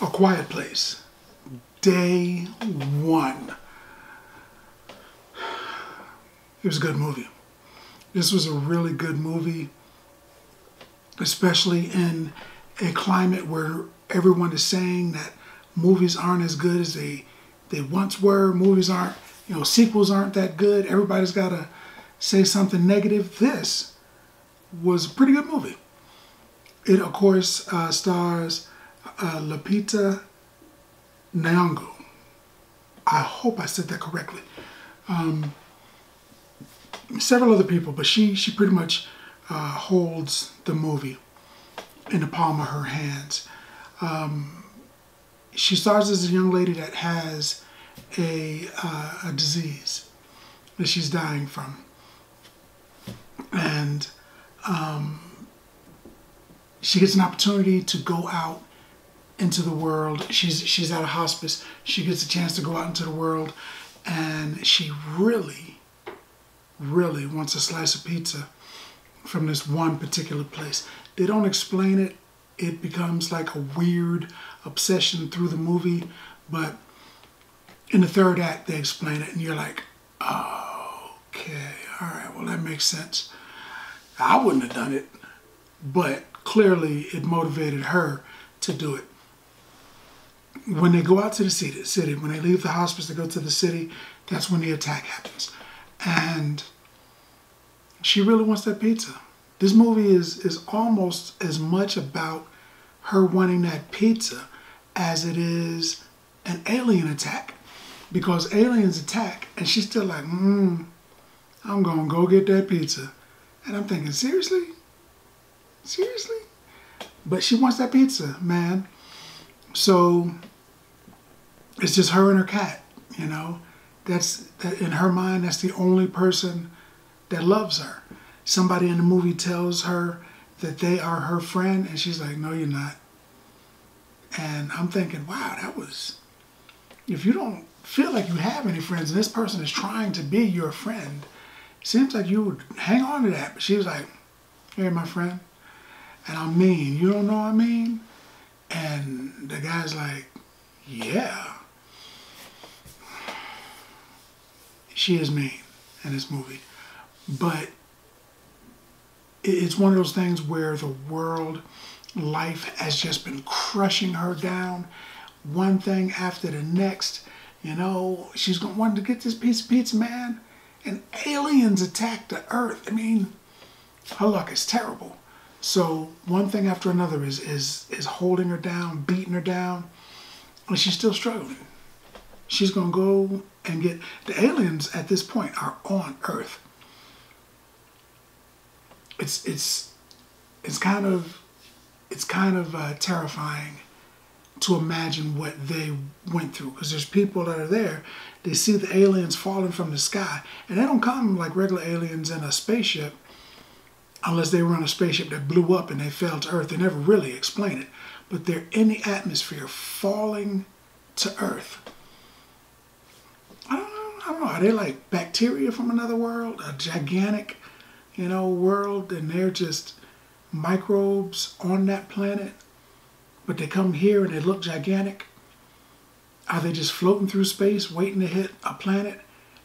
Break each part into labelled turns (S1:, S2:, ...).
S1: A Quiet Place, day one. It was a good movie. This was a really good movie, especially in a climate where everyone is saying that movies aren't as good as they once were. Movies aren't, sequels aren't that good. Everybody's got to say something negative. This was a pretty good movie. It, of course, stars Lupita Nyong'o. I hope I said that correctly. Several other people, but she pretty much holds the movie in the palm of her hands. She stars as a young lady that has a disease that she's dying from, and she gets an opportunity to go out into the world. She's at a hospice. She gets a chance to go out into the world, and she really wants a slice of pizza from this one particular place. They don't explain it. It becomes like a weird obsession through the movie, but in the third act they explain it, and you're like, oh, okay, all right, well, that makes sense. I wouldn't have done it, but clearly it motivated her to do it. When they go out to the city, when they leave the hospice to go to the city, that's when the attack happens. And she really wants that pizza. This movie is almost as much about her wanting that pizza as it is an alien attack. Because aliens attack, and she's still like, I'm going to go get that pizza. And I'm thinking, seriously? Seriously? But she wants that pizza, man. So it's just her and her cat, That in her mind, that's the only person that loves her. Somebody in the movie tells her that they are her friend, and she's like, no, you're not. And I'm thinking, wow, if you don't feel like you have any friends and this person is trying to be your friend, it seems like you would hang on to that. But she was like, hey, my friend, and I'm mean. You don't know I'm mean? And the guy's like, yeah. She is mean in this movie. But it's one of those things where the world, life has just been crushing her down. One thing after the next. She's going to want to get this piece of pizza, man. And aliens attack the earth. I mean, her luck is terrible. So one thing after another is holding her down, beating her down. And she's still struggling. She's going to go and get... The aliens at this point are on Earth. It's kind of terrifying to imagine what they went through, because there's people that are there. They see the aliens falling from the sky, and they don't come like regular aliens in a spaceship, unless they were on a spaceship that blew up and they fell to Earth. They never really explain it, but they're in the atmosphere falling to Earth. I don't know. Are they like bacteria from another world? A gigantic, world, and they're just microbes on that planet, but they come here and they look gigantic? Are they just floating through space waiting to hit a planet?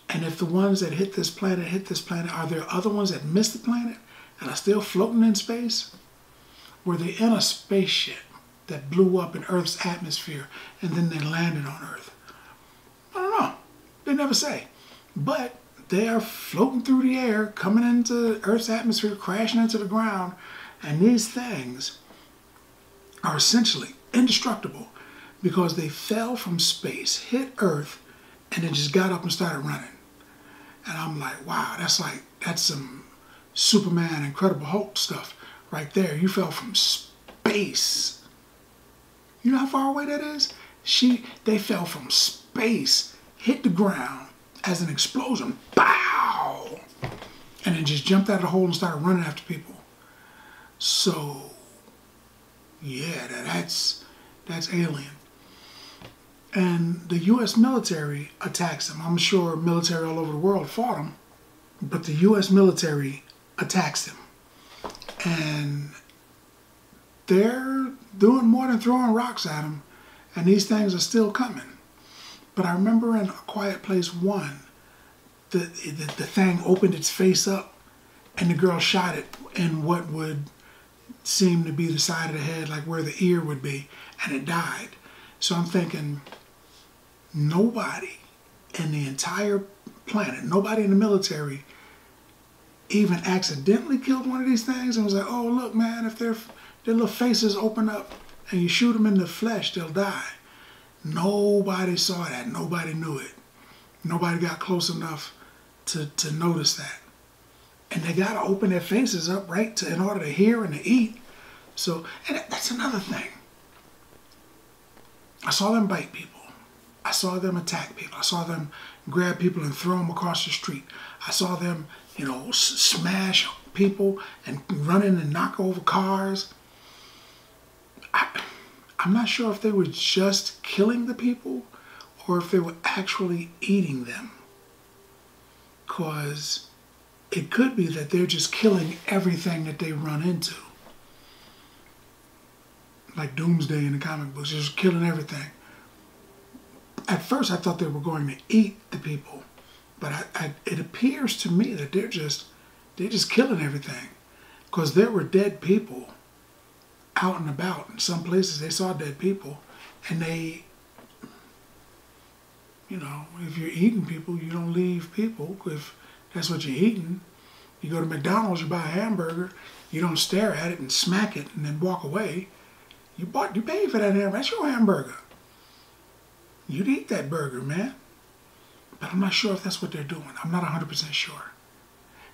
S1: And if the ones that hit this planet, are there other ones that miss the planet and are still floating in space? Were they in a spaceship that blew up in Earth's atmosphere and then they landed on Earth? I don't know. They never say. But they are floating through the air, coming into Earth's atmosphere, crashing into the ground. And these things are essentially indestructible because they fell from space, hit Earth, and then just got up and started running. And I'm like, wow, that's some Superman, Incredible Hulk stuff right there. You fell from space. You know how far away that is? They fell from space, hit the ground as an explosion, pow, and then just jumped out of the hole and started running after people. So, yeah, that's alien. And the U.S. military attacks them. I'm sure military all over the world fought them, but the U.S. military attacks them. and they're doing more than throwing rocks at them, and these things are still coming. But I remember in A Quiet Place 1, the thing opened its face up, and the girl shot it in what would seem to be the side of the head, like where the ear would be, and it died. So I'm thinking, nobody in the entire planet, nobody in the military even accidentally killed one of these things and was like, oh, look, man, if their little faces open up and you shoot them in the flesh, they'll die. Nobody saw that. Nobody knew it. Nobody got close enough to notice that. And they got to open their faces up, right, in order to hear and to eat. So, and that's another thing. I saw them bite people. I saw them attack people. I saw them grab people and throw them across the street. I saw them, you know, smash people and run in and knock over cars. I'm not sure if they were just killing the people or if they were actually eating them. Because it could be that they're just killing everything that they run into. Like Doomsday in the comic books, just killing everything. At first I thought they were going to eat the people, but it appears to me that they're just killing everything. Because there were dead people out and about. In some places they saw dead people, and they, you know, if you're eating people, you don't leave people. If that's what you're eating, you go to McDonald's, you buy a hamburger, you don't stare at it and smack it and then walk away. You paid for that hamburger. That's your hamburger. You'd eat that burger, man. But I'm not sure if that's what they're doing. I'm not 100% sure.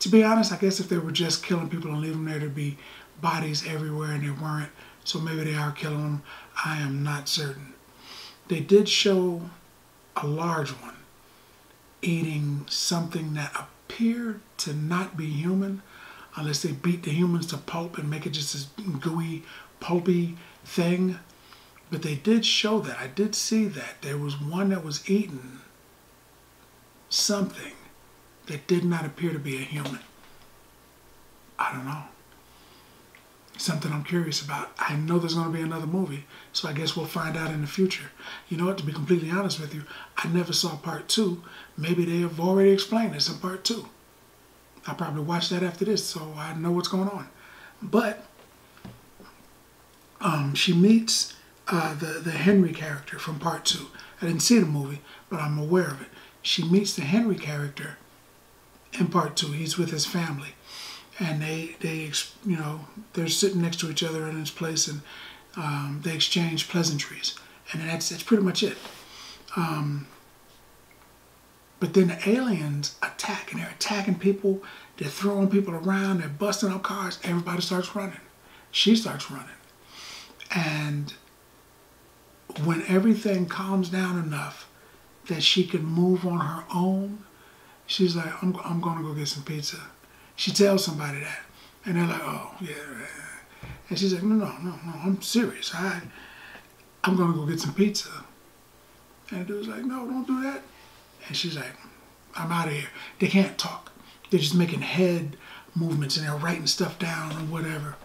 S1: To be honest, I guess if they were just killing people and leaving them there, there'd be bodies everywhere, and they weren't. So maybe they are killing them. I am not certain. They did show a large one eating something that appeared to not be human, unless they beat the humans to pulp and make it just this gooey, pulpy thing. But they did show that. I did see that. There was one that was eating something that did not appear to be a human. I don't know. Something I'm curious about. I know there's going to be another movie, so I guess we'll find out in the future. You know what, to be completely honest with you, I never saw part 2. Maybe they have already explained this in part 2. I'll probably watch that after this, so I know what's going on. But she meets the Henry character from part 2. I didn't see the movie, but I'm aware of it. She meets the Henry character in part 2. He's with his family, and they you know, they're sitting next to each other in this place, and they exchange pleasantries, and that's pretty much it. But then the aliens attack, and they're attacking people. They're throwing people around. They're busting up cars. Everybody starts running. She starts running, and when everything calms down enough that she can move on her own, she's like, I'm going to go get some pizza. She tells somebody that, and they're like, oh, yeah. And she's like, no, I'm serious. I'm going to go get some pizza. And the dude's like, no, don't do that. And she's like, I'm out of here. They can't talk. They're just making head movements, and they're writing stuff down or whatever.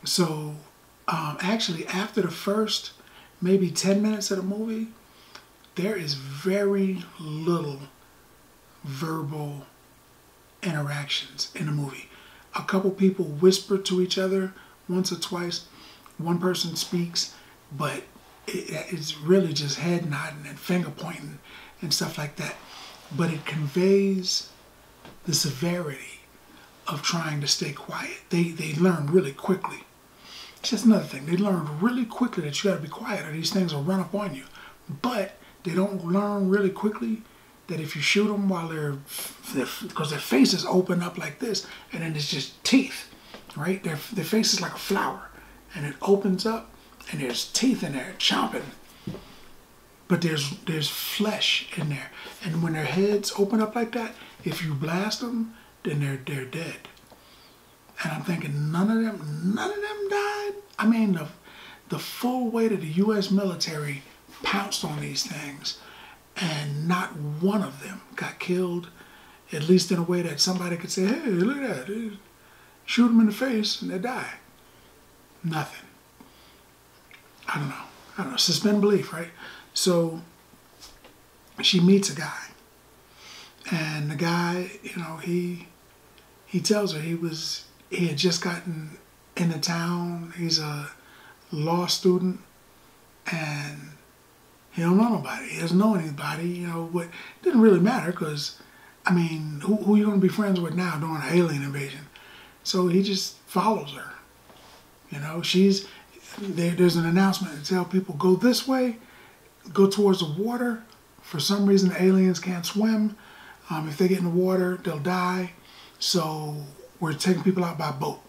S1: So actually, after the first maybe 10 minutes of the movie, there is very little verbal interactions in the movie. A couple people whisper to each other once or twice. One person speaks, but it's really just head nodding and finger pointing and stuff like that. But it conveys the severity of trying to stay quiet. They learn really quickly. It's just another thing. They learn really quickly that you got to be quiet or these things will run up on you. But they don't learn really quickly that if you shoot them while because their faces open up like this, and then it's just teeth, right? Their face is like a flower, and it opens up, and there's teeth in there chomping. But there's flesh in there, and when their heads open up like that, if you blast them, then they're dead. And I'm thinking, none of them died. I mean, the full weight of the U.S. military pounced on these things, and not one of them got killed, at least in a way that somebody could say, hey, look at that. shoot them in the face, and they die. Nothing. I don't know. Suspend belief, right? So she meets a guy. And the guy, you know, he tells her he had just gotten into town. He's a law student, and he don't know nobody. He doesn't know anybody. You know, what didn't really matter because, I mean, who you going to be friends with now during an alien invasion? So he just follows her. You know, there's an announcement to tell people, go this way, go towards the water. For some reason, the aliens can't swim. If they get in the water, they'll die. So we're taking people out by boat.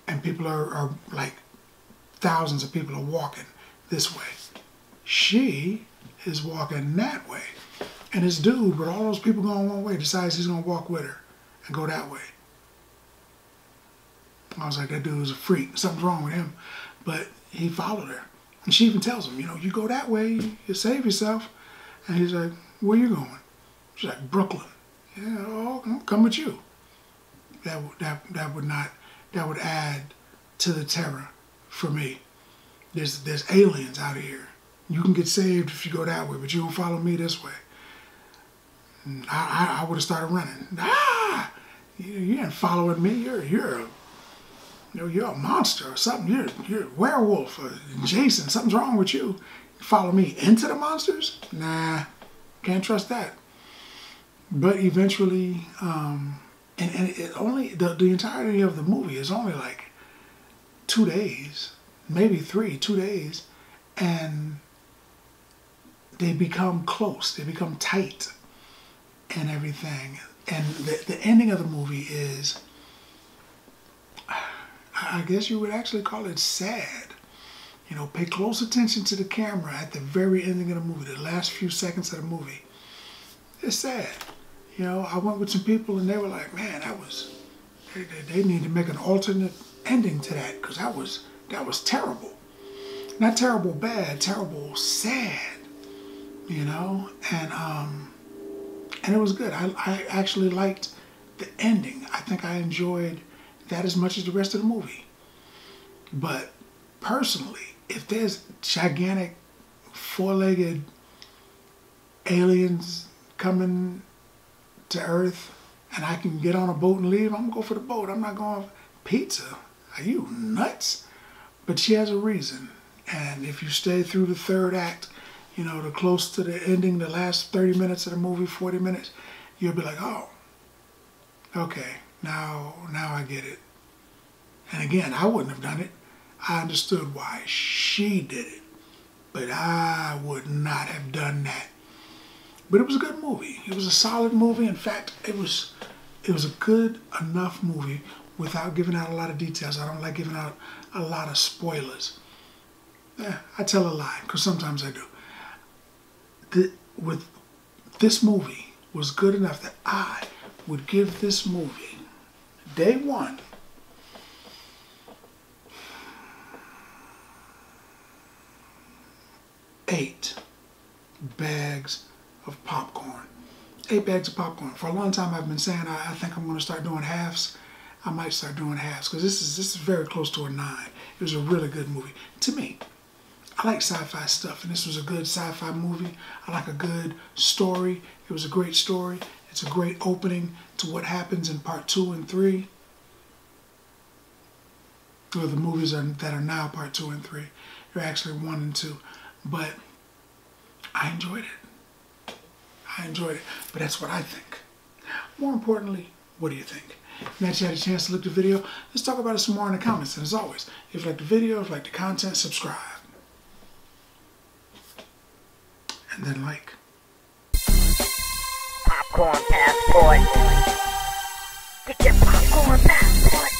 S1: And people are like, thousands of people are walking this way. She is walking that way. And this dude, with all those people going one way, decides he's going to walk with her and go that way. I was like, that dude was a freak. Something's wrong with him. But he followed her. And she even tells him, you know, you go that way, you save yourself. And he's like, where you going? She's like, Brooklyn. Yeah, I'll come with you. That would add to the terror for me. There's aliens out here. You can get saved if you go that way, but you don't follow me this way. And I would have started running. Ah! You ain't following me. You're a monster or something. You're a werewolf or Jason. Something's wrong with you. You follow me into the monsters? Nah, can't trust that. But eventually, and it only the entirety of the movie is only like 2 days, maybe 2 days, and they become close. They become tight and everything. And the ending of the movie is, I guess you would actually call it sad. You know, pay close attention to the camera at the very ending of the movie, the last few seconds of the movie. It's sad. You know, I went with some people and they were like, man, they need to make an alternate ending to that because that was terrible. Not terrible bad, terrible sad, you know? And it was good. I actually liked the ending. I think I enjoyed that as much as the rest of the movie. But personally, if there's gigantic four-legged aliens coming to Earth and I can get on a boat and leave, I'm gonna go for the boat. I'm not going pizza. Are you nuts? But she has a reason. And if you stay through the third act, you know, the close to the ending, the last 30 minutes of the movie, 40 minutes, you'll be like, oh, okay, now I get it. And again, I wouldn't have done it. I understood why she did it, but I would not have done that. But it was a good movie. It was a solid movie. In fact, it was a good enough movie without giving out a lot of details. I don't like giving out a lot of spoilers. I tell a lie, because sometimes I do. This movie was good enough that I would give this movie, day one, 8 bags of popcorn. 8 bags of popcorn. For a long time I've been saying I think I'm going to start doing halves. I might start doing halves because this is very close to a 9. It was a really good movie. To me, I like sci-fi stuff, and this was a good sci-fi movie. I like a good story. It was a great story. It's a great opening to what happens in part 2 and 3. Or the movies that are now part 2 and 3. They're actually 1 and 2. But I enjoyed it. But that's what I think. More importantly, what do you think? Now that you had a chance to look at the video, let's talk about it some more in the comments. And as always, if you like the video, if you like the content, subscribe. And then like.
S2: Popcorn passport. Get your popcorn passport.